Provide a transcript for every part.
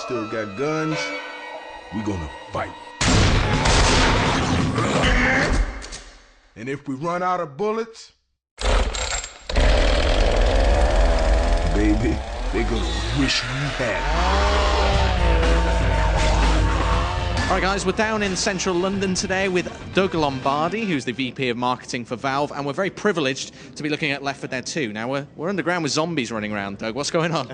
still got guns, we gonna fight. And if we run out of bullets, baby, they're gonna wish we had. All right, guys, we're down in central London today with Doug Lombardi, who's the VP of Marketing for Valve, and we're very privileged to be looking at Left 4 Dead 2. Now, we're underground with zombies running around, Doug. What's going on?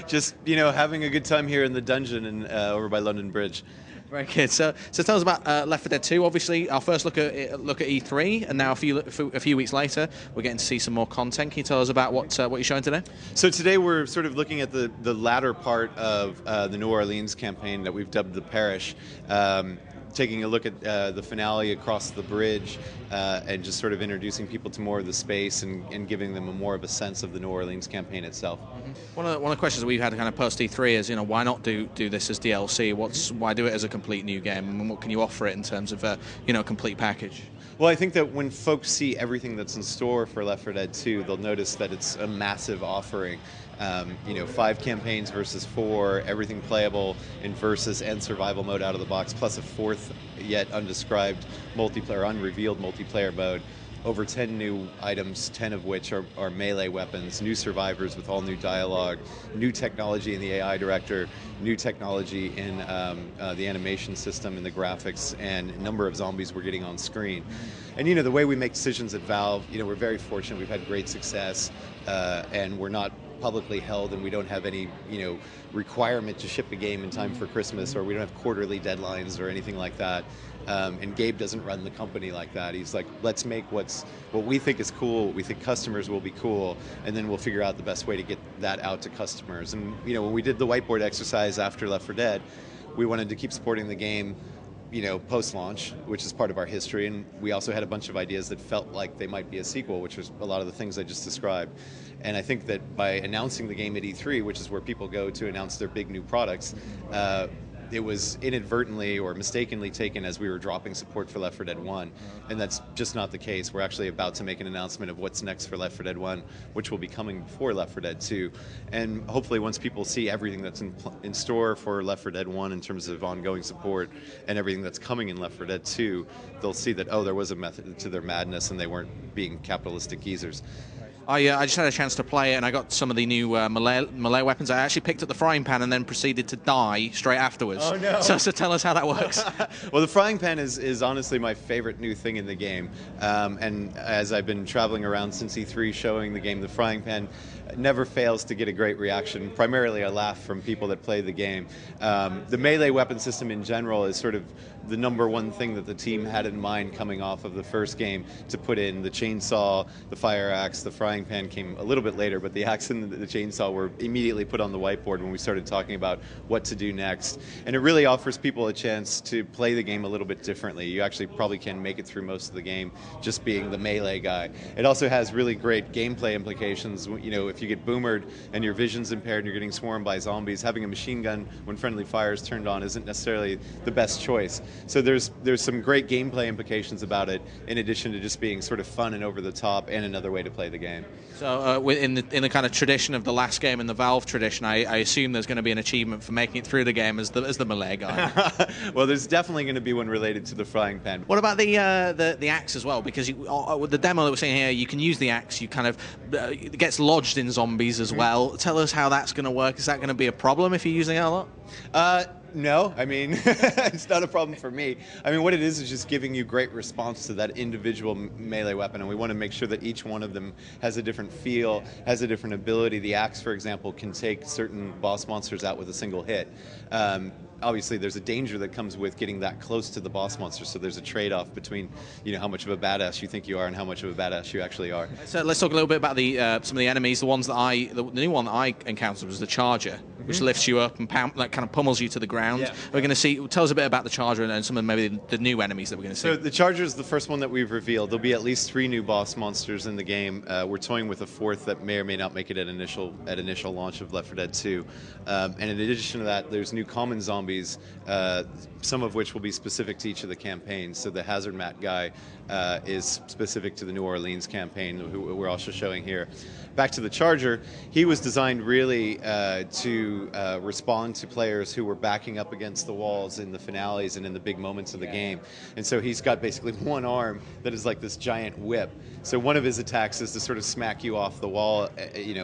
Just, having a good time here in the dungeon and over by London Bridge. Very good. So tell us about Left 4 Dead 2. Obviously, our first look at E3, and now a few weeks later, we're getting to see some more content. Can you tell us about what you're showing today? So today we're sort of looking at the latter part of the New Orleans campaign that we've dubbed the Parish. Taking a look at the finale across the bridge and just sort of introducing people to more of the space and giving them more of a sense of the New Orleans campaign itself. One of the questions that we've had kind of post E3 is, why not do this as DLC? Why do it as a complete new game? And what can you offer it in terms of a complete package? Well, I think that when folks see everything that's in store for Left 4 Dead 2, they'll notice that it's a massive offering. 5 campaigns versus 4, everything playable in versus and survival mode out of the box, plus a 4th yet undescribed multiplayer, unrevealed multiplayer mode. Over 10 new items, 10 of which are melee weapons, new survivors with all new dialogue, new technology in the AI director, new technology in the animation system and the graphics, and a number of zombies we're getting on screen. And the way we make decisions at Valve, we're very fortunate. We've had great success, and we're not publicly held, and we don't have any requirement to ship a game in time for Christmas, or we don't have quarterly deadlines or anything like that. And Gabe doesn't run the company like that. He's like, let's make what we think is cool, what we think customers will be cool, and then we'll figure out the best way to get that out to customers. And when we did the whiteboard exercise after Left 4 Dead, we wanted to keep supporting the game post-launch, which is part of our history, and we also had a bunch of ideas that felt like they might be a sequel, which was a lot of the things I just described. And I think that by announcing the game at E3, which is where people go to announce their big new products, it was inadvertently or mistakenly taken as we were dropping support for Left 4 Dead 1, and that's just not the case. We're actually about to make an announcement of what's next for Left 4 Dead 1, which will be coming before Left 4 Dead 2. And hopefully once people see everything that's in store for Left 4 Dead 1 in terms of ongoing support and everything that's coming in Left 4 Dead 2, they'll see that, there was a method to their madness and they weren't being capitalistic geezers. I just had a chance to play it, and I got some of the new melee weapons. I actually picked up the frying pan and then proceeded to die straight afterwards. Oh, no. So tell us how that works. Well, the frying pan is honestly my favorite new thing in the game. And as I've been traveling around since E3 showing the game, the frying pan never fails to get a great reaction, primarily a laugh from people that play the game. The melee weapon system in general is sort of the number one thing that the team had in mind coming off of the first game to put in. The chainsaw, the fire axe, the frying pan came a little bit later, but the axe and the chainsaw were immediately put on the whiteboard when we started talking about what to do next. And it really offers people a chance to play the game a little bit differently. You actually probably can make it through most of the game just being the melee guy. It also has really great gameplay implications. If you get boomered and your vision's impaired and you're getting swarmed by zombies, having a machine gun when friendly fire is turned on isn't necessarily the best choice. So there's some great gameplay implications about it, in addition to just being sort of fun and over the top and another way to play the game. So in the kind of tradition of the last game in the Valve tradition, I assume there's going to be an achievement for making it through the game as the melee guy. Well, there's definitely going to be one related to the frying pan. What about the axe as well? Because with the demo that we're seeing here, you can use the axe. You kind of it gets lodged in zombies as well. Tell us how that's going to work. Is that going to be a problem if you're using it a lot? No, I mean, it's not a problem for me. I mean, what it is just giving you great response to that individual melee weapon, and we want to make sure that each one of them has a different feel, has a different ability. The axe, for example, can take certain boss monsters out with a single hit. Obviously, there's a danger that comes with getting that close to the boss monster, so there's a trade-off between how much of a badass you think you are and how much of a badass you actually are. So let's talk a little bit about some of the enemies. The new one that I encountered was the Charger, which lifts you up and kind of pummels you to the ground. Yeah. We're going to see. Tell us a bit about the Charger and some of maybe the new enemies that we're going to see. So the Charger is the first one that we've revealed. There'll be at least 3 new boss monsters in the game. We're toying with a 4th that may or may not make it at initial launch of Left 4 Dead 2. And in addition to that, there's new common zombies, some of which will be specific to each of the campaigns. So the Hazard Mat guy is specific to the New Orleans campaign, who we're also showing here. Back to the Charger, he was designed really to to respond to players who were backing up against the walls in the finales and in the big moments of the game. And so he's got basically one arm that is like this giant whip. So one of his attacks is to sort of smack you off the wall,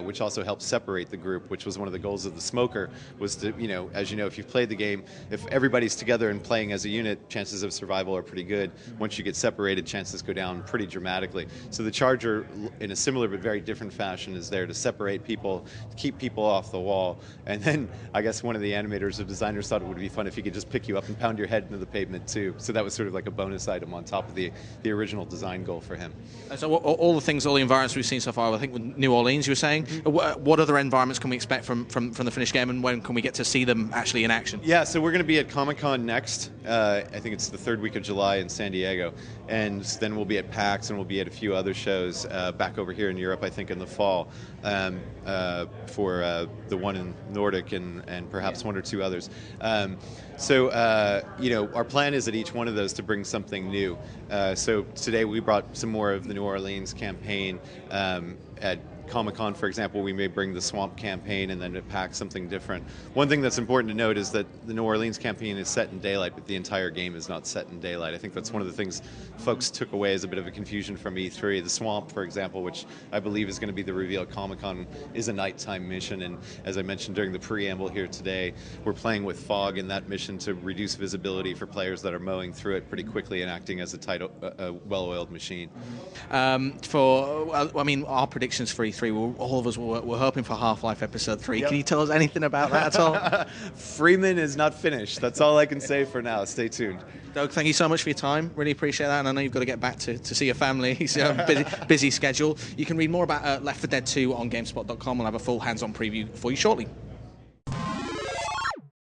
which also helps separate the group, which was one of the goals of the smoker, was to, as you know, if you've played the game, if everybody's together and playing as a unit, chances of survival are pretty good. Once you get separated, chances go down pretty dramatically. So the Charger, in a similar but very different fashion, is there to separate people, to keep people off the wall. And then I guess one of the animators or designers thought it would be fun if he could just pick you up and pound your head into the pavement too. So that was sort of like a bonus item on top of the original design goal for him. So all the environments we've seen so far, I think with New Orleans, you were saying, what other environments can we expect from the finished game, and when can we get to see them actually in action? Yeah, so we're going to be at Comic-Con next. I think it's the third week of July in San Diego. And then we'll be at PAX, and we'll be at a few other shows back over here in Europe, I think, in the fall, for the one in Nordic and perhaps one or two others. So our plan is at each one of those to bring something new. So today we brought some more of the New Orleans campaign. At Comic-Con, for example, we may bring the Swamp campaign, and then at PAX something different. One thing that's important to note is that the New Orleans campaign is set in daylight, but the entire game is not set in daylight. I think that's one of the things folks took away as a bit of a confusion from E3. The Swamp, for example, which I believe is going to be the reveal at Comic-Con, is a nighttime mission, and as I mentioned during the preamble here today, we're playing with fog in that mission to reduce visibility for players that are mowing through it pretty quickly and acting as a well-oiled machine. Our predictions for E3, all of us were hoping for Half-Life Episode 3. Yep. Can you tell us anything about that at all? Freeman is not finished. That's all I can say for now. Stay tuned. Doug, thank you so much for your time. Really appreciate that, and I know you've got to get back to see your family. It's a busy schedule. You can read more about Left 4 Dead 2 on GameSpot.com. We'll have a full hands-on preview for you shortly.